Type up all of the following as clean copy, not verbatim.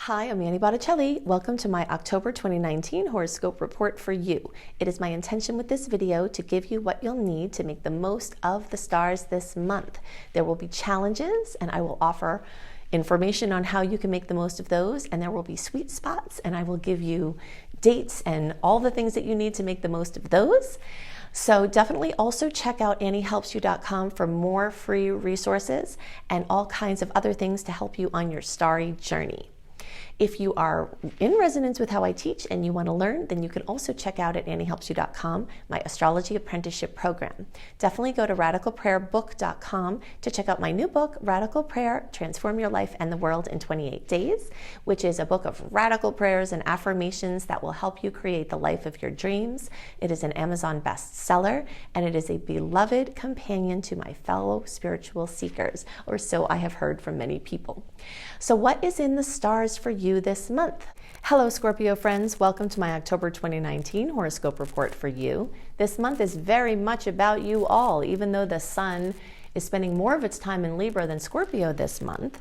Hi, I'm Manny Botticelli. Welcome to my October 2019 horoscope report for you. It is my intention with this video to give you what you'll need to make the most of the stars this month. There will be challenges, and I will offer information on how you can make the most of those, and there will be sweet spots, and I will give you dates and all the things that you need to make the most of those. So definitely also check out anniehelpsyou.com for more free resources and all kinds of other things to help you on your starry journey. If you are in resonance with how I teach and you want to learn, then you can also check out at anniehelpsyou.com my astrology apprenticeship program. Definitely go to radicalprayerbook.com to check out my new book, Radical Prayer, Transform Your Life and the World in 28 Days, which is a book of radical prayers and affirmations that will help you create the life of your dreams. It is an Amazon bestseller, and it is a beloved companion to my fellow spiritual seekers, or so I have heard from many people. So what is in the stars for you this month? Hello Scorpio friends, welcome to my October 2019 horoscope report for you. This month is very much about you all, even though the sun is spending more of its time in Libra than Scorpio this month.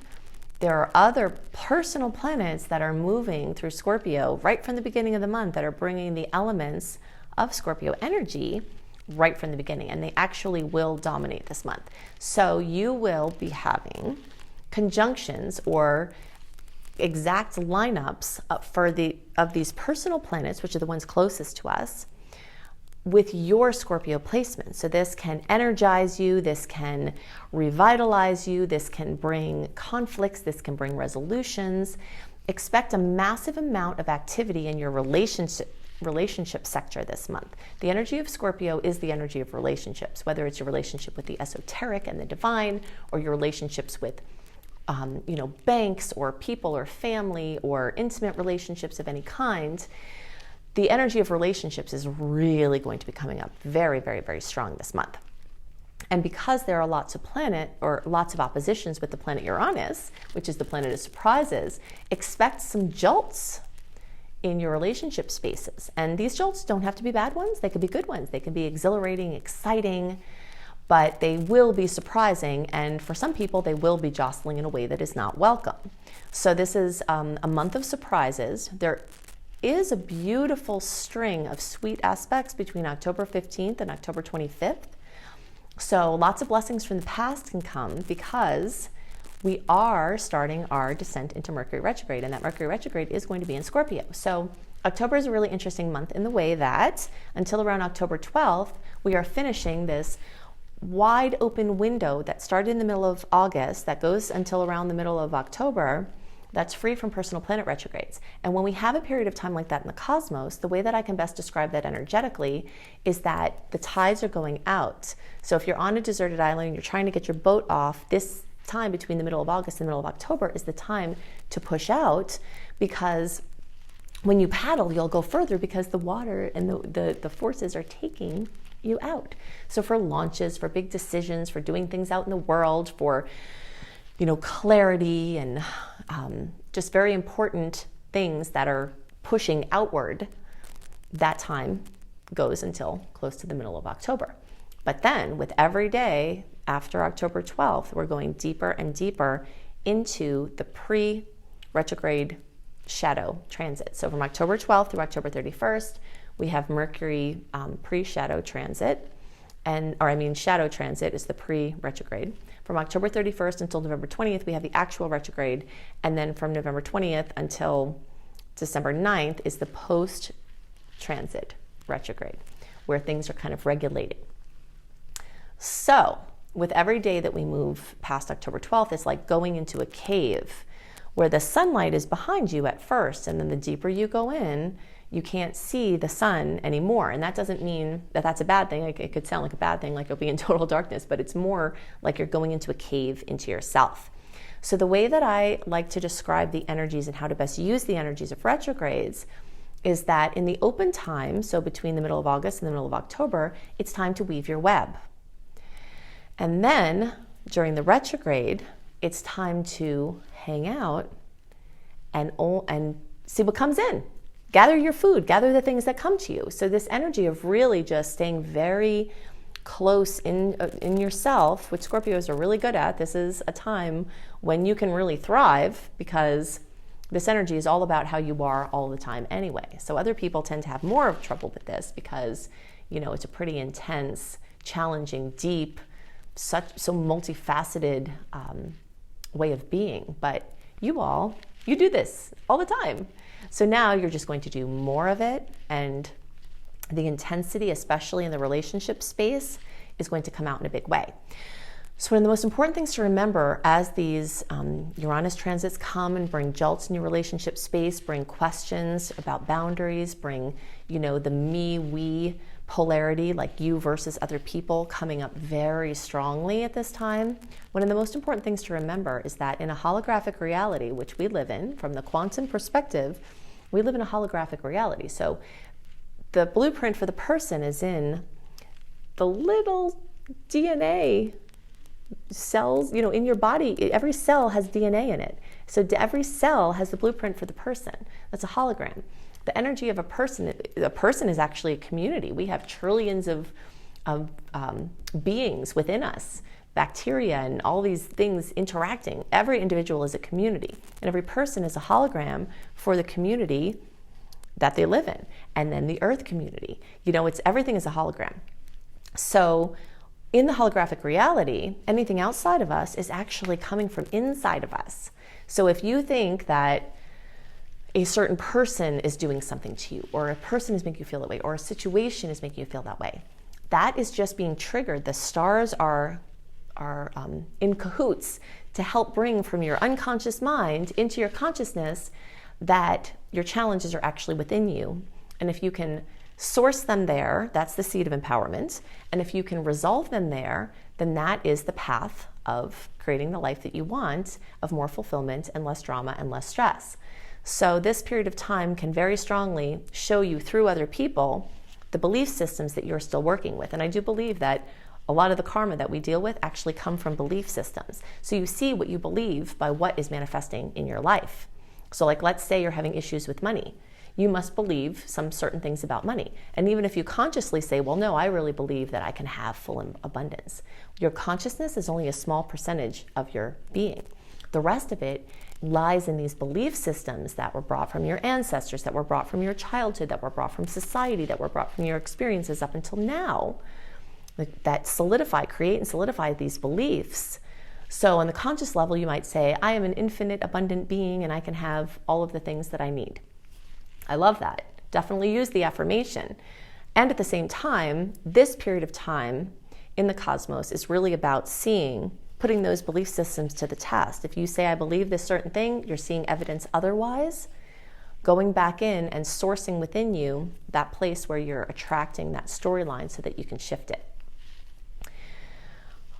There are other personal planets that are moving through Scorpio right from the beginning of the month that are bringing the elements of Scorpio energy right from the beginning, and they actually will dominate this month. So you will be having conjunctions or exact lineups of these personal planets, which are the ones closest to us, with your Scorpio placement. So this can energize you, this can revitalize you, this can bring conflicts, this can bring resolutions. Expect a massive amount of activity in your relationship sector this month. The energy of Scorpio is the energy of relationships, whether it's your relationship with the esoteric and the divine, or your relationships with banks or people or family or intimate relationships of any kind. The energy of relationships is really going to be coming up very, very, very strong this month. And because there are lots of oppositions with the planet Uranus, which is the planet of surprises, expect some jolts in your relationship spaces. And these jolts don't have to be bad ones. They could be good ones. They can be exhilarating, exciting, but they will be surprising, and for some people they will be jostling in a way that is not welcome. So this is a month of surprises. There is a beautiful string of sweet aspects between October 15th and October 25th. So lots of blessings from the past can come because we are starting our descent into Mercury retrograde, and that Mercury retrograde is going to be in Scorpio. So October is a really interesting month in the way that until around October 12th, we are finishing this wide open window that started in the middle of August that goes until around the middle of October, that's free from personal planet retrogrades. And when we have a period of time like that in the cosmos, the way that I can best describe that energetically is that the tides are going out. So if you're on a deserted island and you're trying to get your boat off, this time between the middle of August and the middle of October is the time to push out, because when you paddle, you'll go further because the water and the forces are taking you out. So for launches, for big decisions, for doing things out in the world, for clarity and just very important things that are pushing outward, that time goes until close to the middle of October. But then with every day after October 12th, we're going deeper and deeper into the pre-retrograde shadow transit. So from October 12th through October 31st, we have Mercury pre-shadow transit, shadow transit is the pre-retrograde. From October 31st until November 20th, we have the actual retrograde, and then from November 20th until December 9th is the post-transit retrograde, where things are kind of regulating. So with every day that we move past October 12th, it's like going into a cave where the sunlight is behind you at first, and then the deeper you go in, you can't see the sun anymore. And that doesn't mean that that's a bad thing. Like, it could sound like a bad thing, like you'll be in total darkness, but it's more like you're going into a cave into yourself. So the way that I like to describe the energies and how to best use the energies of retrogrades is that in the open time, so between the middle of August and the middle of October, it's time to weave your web. And then during the retrograde, it's time to hang out and see what comes in. Gather your food, gather the things that come to you. So this energy of really just staying very close in yourself, which Scorpios are really good at. This is a time when you can really thrive because this energy is all about how you are all the time anyway. So other people tend to have more of trouble with this because, you know, it's a pretty intense, challenging, deep, so multifaceted way of being. But you do this all the time. So now you're just going to do more of it, and the intensity, especially in the relationship space, is going to come out in a big way. So one of the most important things to remember as these Uranus transits come and bring jolts in your relationship space, bring questions about boundaries, bring, you know, the me, we polarity, like you versus other people, coming up very strongly at this time. One of the most important things to remember is that in a holographic reality, which we live in, from the quantum perspective, we live in a holographic reality. So the blueprint for the person is in the little DNA cells, you know, in your body. Every cell has DNA in it. So every cell has the blueprint for the person. That's a hologram. The energy of a person is actually a community. We have trillions of beings within us, bacteria and all these things interacting. Every individual is a community, and every person is a hologram for the community that they live in. And then the Earth community. You know, everything is a hologram. So in the holographic reality, anything outside of us is actually coming from inside of us. So if you think that a certain person is doing something to you, or a person is making you feel that way, or a situation is making you feel that way, that is just being triggered. The stars are in cahoots to help bring from your unconscious mind into your consciousness that your challenges are actually within you. And if you can source them there, that's the seed of empowerment. And if you can resolve them there, then that is the path of creating the life that you want, of more fulfillment and less drama and less stress. So this period of time can very strongly show you through other people the belief systems that you're still working with. And I do believe that a lot of the karma that we deal with actually come from belief systems. So you see what you believe by what is manifesting in your life. So like, let's say you're having issues with money. You must believe some certain things about money. And even if you consciously say, well, no, I really believe that I can have full abundance, your consciousness is only a small percentage of your being. The rest of it lies in these belief systems that were brought from your ancestors, that were brought from your childhood, that were brought from society, that were brought from your experiences up until now, that create and solidify these beliefs. So on the conscious level, you might say, I am an infinite, abundant being, and I can have all of the things that I need. I love that. Definitely use the affirmation. And at the same time, this period of time in the cosmos is really about putting those belief systems to the test. If you say, I believe this certain thing, you're seeing evidence otherwise, going back in and sourcing within you that place where you're attracting that storyline so that you can shift it.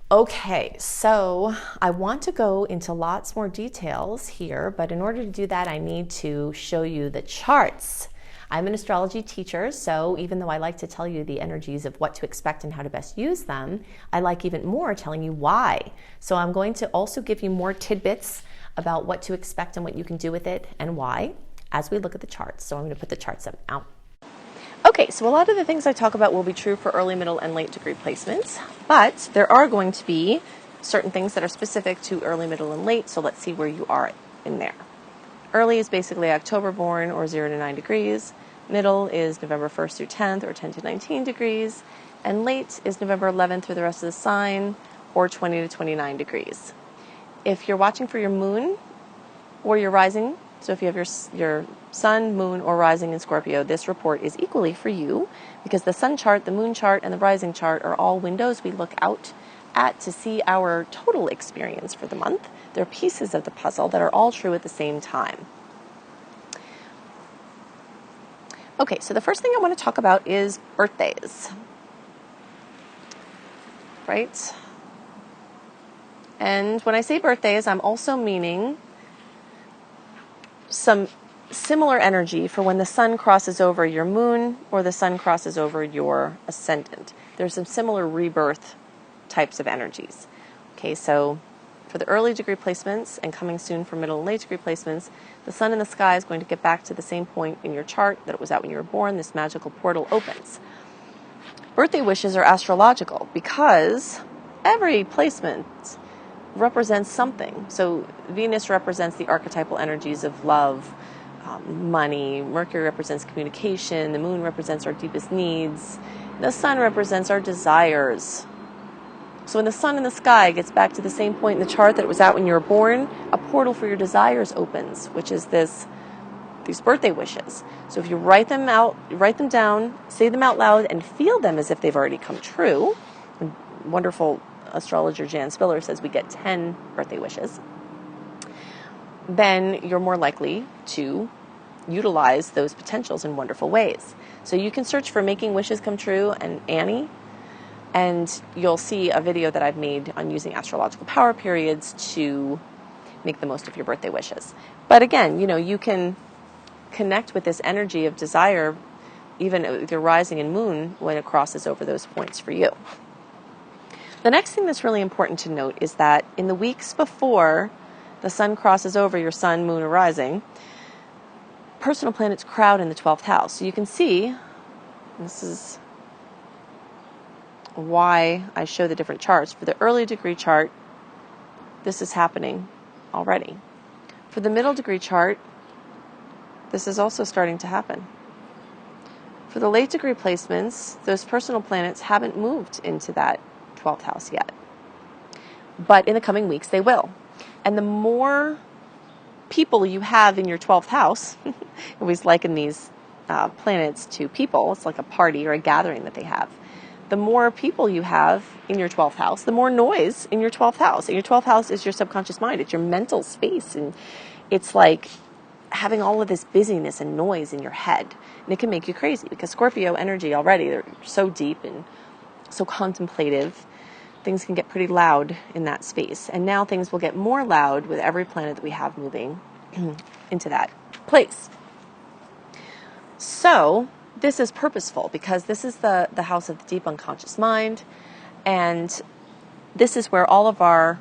Okay, so I want to go into lots more details here, but in order to do that, I need to show you the charts. I'm an astrology teacher, so even though I like to tell you the energies of what to expect and how to best use them, I like even more telling you why. So I'm going to also give you more tidbits about what to expect and what you can do with it and why as we look at the charts. So I'm going to put the charts up now. Okay, so a lot of the things I talk about will be true for early, middle, and late degree placements, but there are going to be certain things that are specific to early, middle, and late, so let's see where you are in there. Early is basically October born, or 0 to 9 degrees. Middle is November 1st through 10th, or 10 to 19 degrees. And late is November 11th through the rest of the sign, or 20 to 29 degrees. If you're watching for your moon or your rising, so if you have your sun, moon, or rising in Scorpio, this report is equally for you, because the sun chart, the moon chart, and the rising chart are all windows we look out at to see our total experience for the month. They're pieces of the puzzle that are all true at the same time. Okay, so the first thing I want to talk about is birthdays, right? And when I say birthdays, I'm also meaning some similar energy for when the sun crosses over your moon or the sun crosses over your ascendant. There's some similar rebirth types of energies. Okay, so for the early degree placements and coming soon for middle and late degree placements, the sun in the sky is going to get back to the same point in your chart that it was at when you were born. This magical portal opens. Birthday wishes are astrological because every placement represents something. So Venus represents the archetypal energies of love, money. Mercury represents communication. The moon represents our deepest needs. The sun represents our desires. So when the sun in the sky gets back to the same point in the chart that it was at when you were born, a portal for your desires opens, which is these birthday wishes. So if you write them down, say them out loud, and feel them as if they've already come true. And wonderful astrologer Jan Spiller says we get 10 birthday wishes. Then you're more likely to utilize those potentials in wonderful ways. So you can search for Making Wishes Come True and Annie, and you'll see a video that I've made on using astrological power periods to make the most of your birthday wishes. But again, you can connect with this energy of desire even with your rising and moon when it crosses over those points for you. The next thing that's really important to note is that in the weeks before the sun crosses over your sun, moon, or rising, personal planets crowd in the 12th house. So you can see, this is why I show the different charts. For the early degree chart, this is happening already. For the middle degree chart, this is also starting to happen. For the late degree placements, those personal planets haven't moved into that 12th house yet. But in the coming weeks, they will. And the more people you have in your 12th house, I always liken these planets to people. It's like a party or a gathering that they have. The more people you have in your 12th house, the more noise in your 12th house. And your 12th house is your subconscious mind. It's your mental space. And it's like having all of this busyness and noise in your head. And it can make you crazy because Scorpio energy already, they're so deep and so contemplative. Things can get pretty loud in that space. And now things will get more loud with every planet that we have moving into that place. So this is purposeful because this is the house of the deep unconscious mind. And this is where all of our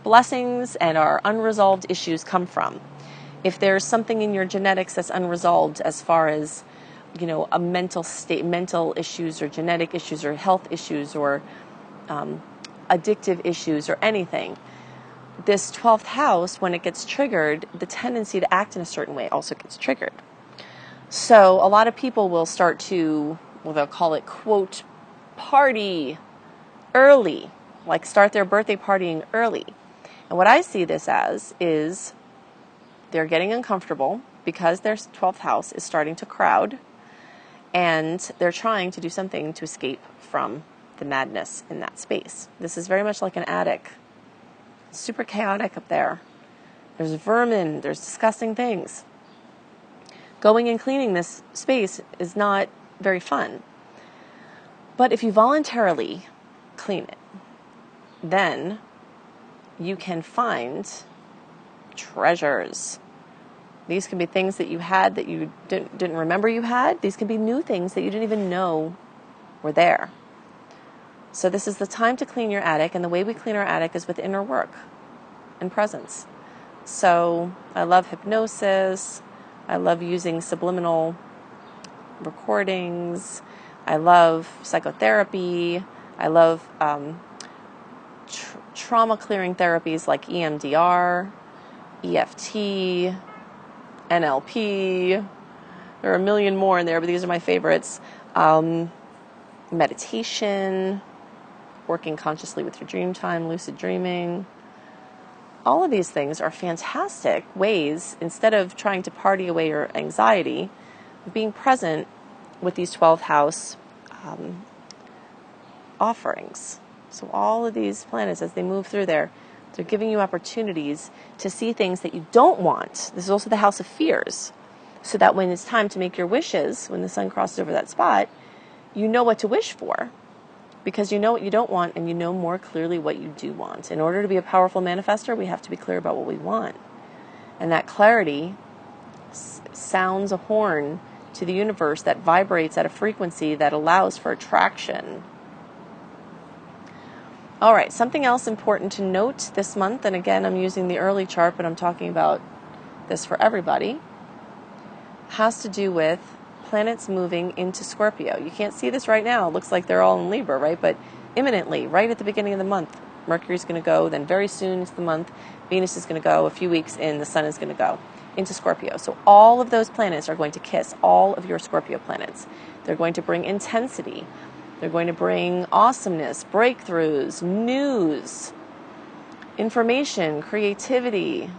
blessings and our unresolved issues come from. If there's something in your genetics that's unresolved as far as, a mental state, mental issues or genetic issues or health issues or addictive issues or anything, this 12th house, when it gets triggered, the tendency to act in a certain way also gets triggered. So a lot of people will start to, they'll call it, quote, party early, like start their birthday partying early. And what I see this as is they're getting uncomfortable because their 12th house is starting to crowd, and they're trying to do something to escape from the madness in that space. This is very much like an attic. Super chaotic up there. There's vermin, there's disgusting things. Going and cleaning this space is not very fun. But if you voluntarily clean it, then you can find treasures. These can be things that you had that you didn't remember you had. These can be new things that you didn't even know were there. So this is the time to clean your attic, and the way we clean our attic is with inner work and presence. So I love hypnosis. I love using subliminal recordings. I love psychotherapy. I love trauma clearing therapies like EMDR, EFT, NLP. There are a million more in there, but these are my favorites. Meditation, working consciously with your dream time, lucid dreaming. All of these things are fantastic ways, instead of trying to party away your anxiety, of being present with these 12th house offerings. So all of these planets, as they move through there, they're giving you opportunities to see things that you don't want. This is also the house of fears. So that when it's time to make your wishes, when the sun crosses over that spot, you know what to wish for. Because you know what you don't want, and you know more clearly what you do want. In order to be a powerful manifestor, we have to be clear about what we want. And that clarity sounds a horn to the universe that vibrates at a frequency that allows for attraction. All right, something else important to note this month, and again, I'm using the early chart, but I'm talking about this for everybody, has to do with planets moving into Scorpio. You can't see this right now. It looks like they're all in Libra, right? But imminently, right at the beginning of the month, Mercury's going to go, then very soon into the month, Venus is going to go, a few weeks in, the Sun is going to go into Scorpio. So all of those planets are going to kiss all of your Scorpio planets. They're going to bring intensity. They're going to bring awesomeness, breakthroughs, news, information, creativity.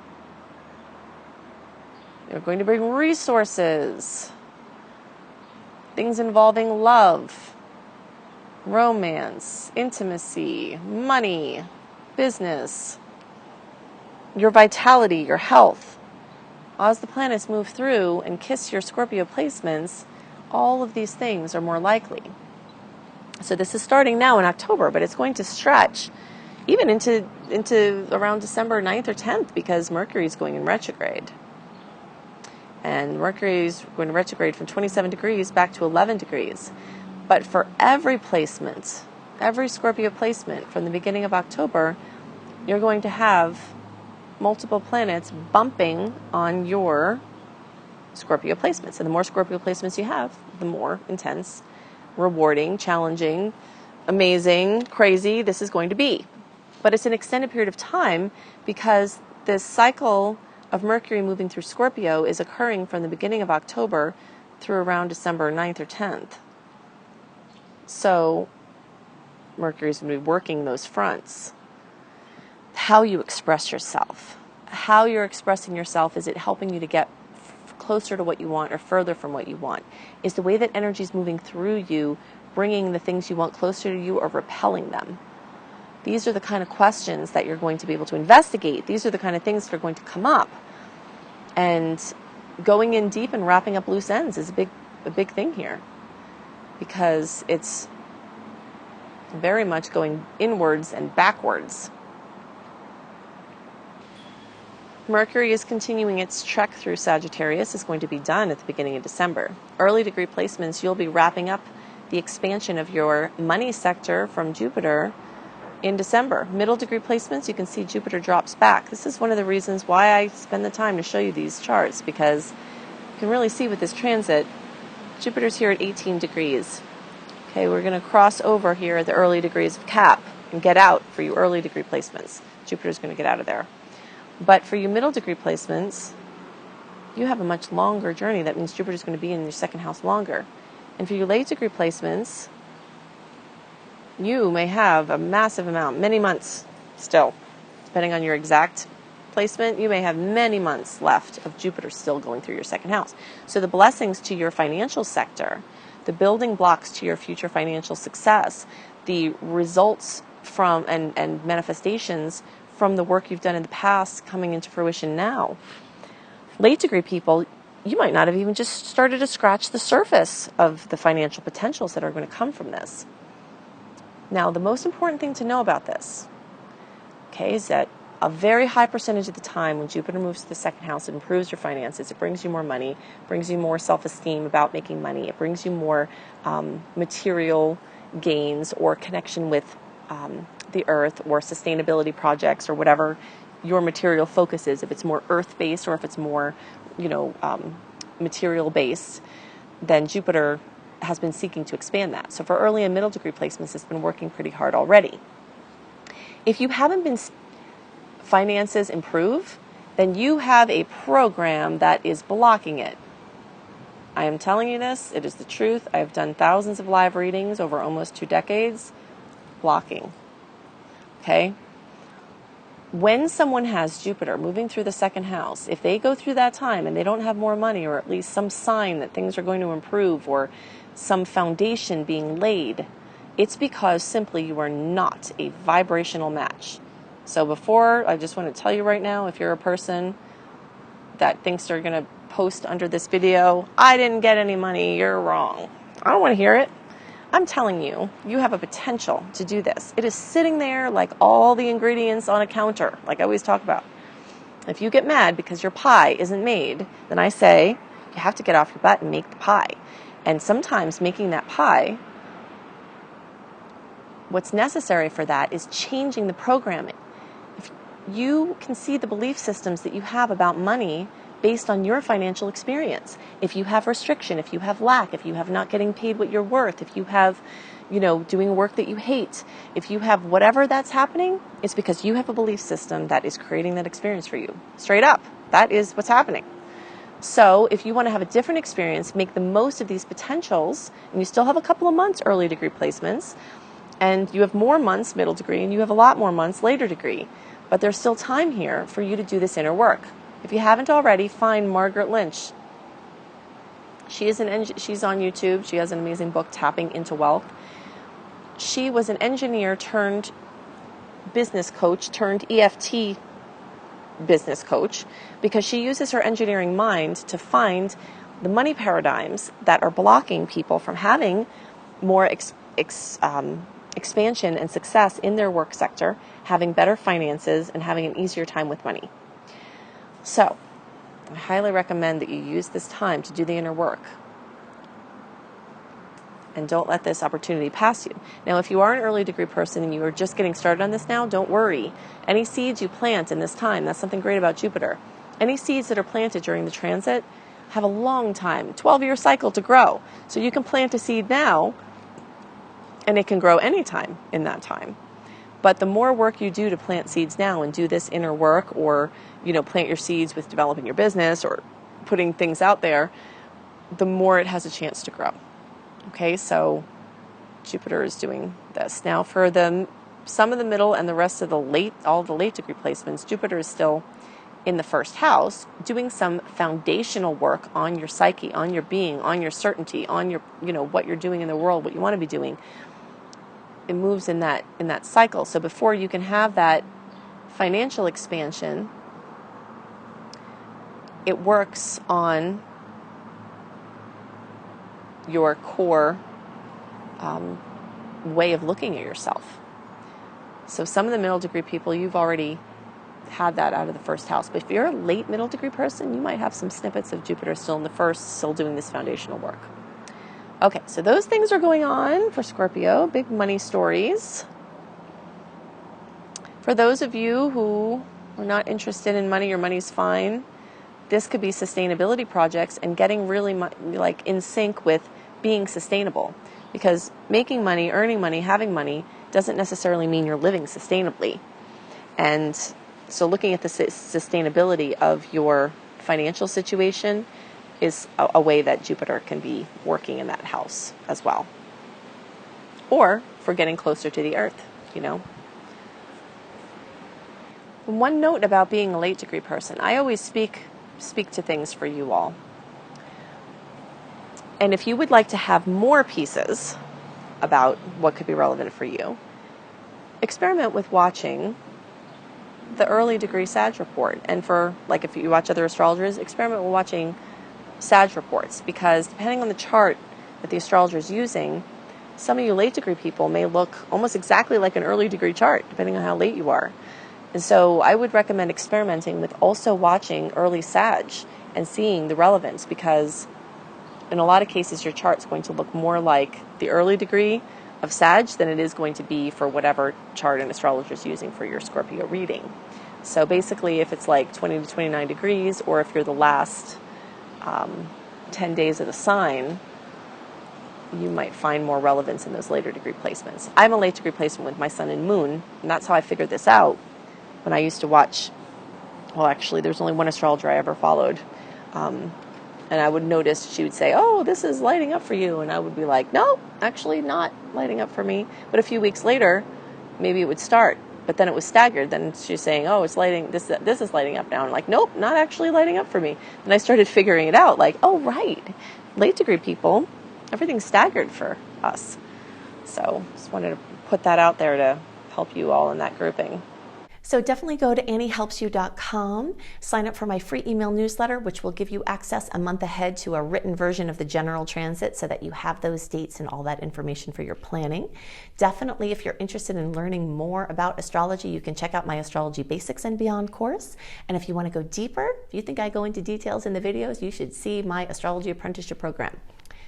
They're going to bring resources, things involving love, romance, intimacy, money, business, your vitality, your health. As the planets move through and kiss your Scorpio placements, all of these things are more likely. So this is starting now in October, but it's going to stretch even into around December 9th or 10th, because Mercury is going in retrograde. And Mercury is going to retrograde from 27 degrees back to 11 degrees. But for every placement, every Scorpio placement from the beginning of October, you're going to have multiple planets bumping on your Scorpio placements. And the more Scorpio placements you have, the more intense, rewarding, challenging, amazing, crazy this is going to be. But it's an extended period of time, because this cycle of Mercury moving through Scorpio is occurring from the beginning of October through around December 9th or 10th. So Mercury's going to be working those fronts. How you express yourself. How you're expressing yourself, is it helping you to get closer to what you want or further from what you want? Is the way that energy is moving through you bringing the things you want closer to you or repelling them? These are the kind of questions that you're going to be able to investigate. These are the kind of things that are going to come up. And going in deep and wrapping up loose ends is a big thing here, because it's very much going inwards and backwards. Mercury is continuing its trek through Sagittarius. It's going to be done at the beginning of December. Early degree placements, you'll be wrapping up the expansion of your money sector from Jupiter in December. Middle degree placements, you can see Jupiter drops back. This is one of the reasons why I spend the time to show you these charts, because you can really see with this transit, Jupiter's here at 18 degrees. Okay, we're going to cross over here at the early degrees of Cap and get out for you early degree placements. Jupiter's going to get out of there. But for you middle degree placements, you have a much longer journey. That means Jupiter's going to be in your second house longer. And for you late degree placements, you may have a massive amount, many months still, depending on your exact placement. You may have many months left of Jupiter still going through your second house. So the blessings to your financial sector, the building blocks to your future financial success, the results from and manifestations from the work you've done in the past coming into fruition now. Late degree people, you might not have even just started to scratch the surface of the financial potentials that are going to come from this. Now, the most important thing to know about this, okay, is that a very high percentage of the time when Jupiter moves to the second house, it improves your finances. It brings you more money, brings you more self-esteem about making money. It brings you more material gains or connection with the earth or sustainability projects or whatever your material focus is. If it's more earth-based or if it's more, material-based, then Jupiter has been seeking to expand that. So for early and middle degree placements, it's been working pretty hard already. If you haven't been finances improve, then you have a program that is blocking it. I am telling you this. It is the truth. I have done thousands of live readings over almost 2 decades. Blocking. Okay? When someone has Jupiter moving through the second house, if they go through that time and they don't have more money, or at least some sign that things are going to improve or some foundation being laid, it's because simply you are not a vibrational match. So before, I just want to tell you right now, if you're a person that thinks they're going to post under this video, I didn't get any money, you're wrong. I don't want to hear it. I'm telling you, you have a potential to do this. It is sitting there like all the ingredients on a counter, like I always talk about. If you get mad because your pie isn't made, then I say you have to get off your butt and make the pie. And sometimes making that pie, what's necessary for that is changing the programming. If you can see the belief systems that you have about money based on your financial experience. If you have restriction, if you have lack, if you have not getting paid what you're worth, if you have, doing work that you hate, if you have whatever that's happening, it's because you have a belief system that is creating that experience for you. Straight up, that is what's happening. So if you want to have a different experience, make the most of these potentials, and you still have a couple of months early degree placements, and you have more months middle degree, and you have a lot more months later degree. But there's still time here for you to do this inner work. If you haven't already, find Margaret Lynch. She's on YouTube. She has an amazing book, Tapping into Wealth. She was an engineer turned business coach turned EFT business coach, because she uses her engineering mind to find the money paradigms that are blocking people from having more expansion and success in their work sector, having better finances, and having an easier time with money. So, I highly recommend that you use this time to do the inner work. And don't let this opportunity pass you. Now, if you are an early degree person and you are just getting started on this now, don't worry. Any seeds you plant in this time, that's something great about Jupiter. Any seeds that are planted during the transit have a long time, 12-year cycle to grow. So you can plant a seed now, and it can grow anytime in that time. But the more work you do to plant seeds now and do this inner work, or plant your seeds with developing your business or putting things out there, the more it has a chance to grow. Okay, so Jupiter is doing this. Now for some of the middle and the rest of all the late degree placements, Jupiter is still in the first house, doing some foundational work on your psyche, on your being, on your certainty, on your, what you're doing in the world, what you want to be doing. It moves in that cycle. So before you can have that financial expansion, it works on your core way of looking at yourself. So some of the middle degree people, you've already had that out of the first house. But if you're a late middle degree person, you might have some snippets of Jupiter still in the first, still doing this foundational work. Okay, so those things are going on for Scorpio, big money stories. For those of you who are not interested in money, your money's fine, this could be sustainability projects and getting really in sync with being sustainable. Because making money, earning money, having money doesn't necessarily mean you're living sustainably. And so looking at the sustainability of your financial situation is a way that Jupiter can be working in that house as well. Or for getting closer to the earth, One note about being a late degree person, I always speak to things for you all. And if you would like to have more pieces about what could be relevant for you, experiment with watching the early degree Sag report. And for, if you watch other astrologers, experiment with watching Sag reports, because depending on the chart that the astrologer is using, some of you late degree people may look almost exactly like an early degree chart, depending on how late you are. And so I would recommend experimenting with also watching early Sag and seeing the relevance, because in a lot of cases your chart's going to look more like the early degree of Sag than it is going to be for whatever chart an astrologer is using for your Scorpio reading. So basically, if it's 20 to 29 degrees, or if you're the last 10 days of the sign, you might find more relevance in those later degree placements. I'm a late degree placement with my sun and moon, and that's how I figured this out when I used to watch. Well, actually, there's only one astrologer I ever followed. And I would notice she would say, "Oh, this is lighting up for you." And I would be like, "No, actually not lighting up for me." But a few weeks later, maybe it would start. But then it was staggered. Then she's saying, "Oh, it's lighting, this is lighting up now." And I'm like, "Nope, not actually lighting up for me." And I started figuring it out, "Oh, right. Late degree people, everything's staggered for us." So just wanted to put that out there to help you all in that grouping. So definitely go to anniehelpsyou.com, sign up for my free email newsletter, which will give you access a month ahead to a written version of the general transit so that you have those dates and all that information for your planning. Definitely, if you're interested in learning more about astrology, you can check out my Astrology Basics and Beyond course. And if you want to go deeper, if you think I go into details in the videos, you should see my Astrology Apprenticeship program.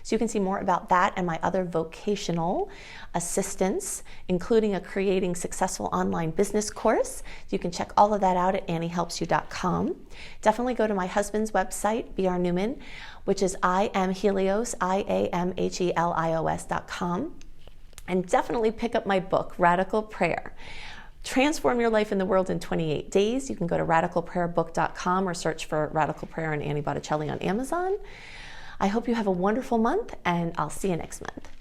So you can see more about that and my other vocational assistance, including a Creating Successful Online Business course. You can check all of that out at anniehelpsyou.com. Definitely go to my husband's website, B.R. Newman, which is IamHelios, IamHelios.com. And definitely pick up my book, Radical Prayer. Transform your life in the world in 28 days. You can go to radicalprayerbook.com or search for Radical Prayer and Annie Botticelli on Amazon. I hope you have a wonderful month, and I'll see you next month.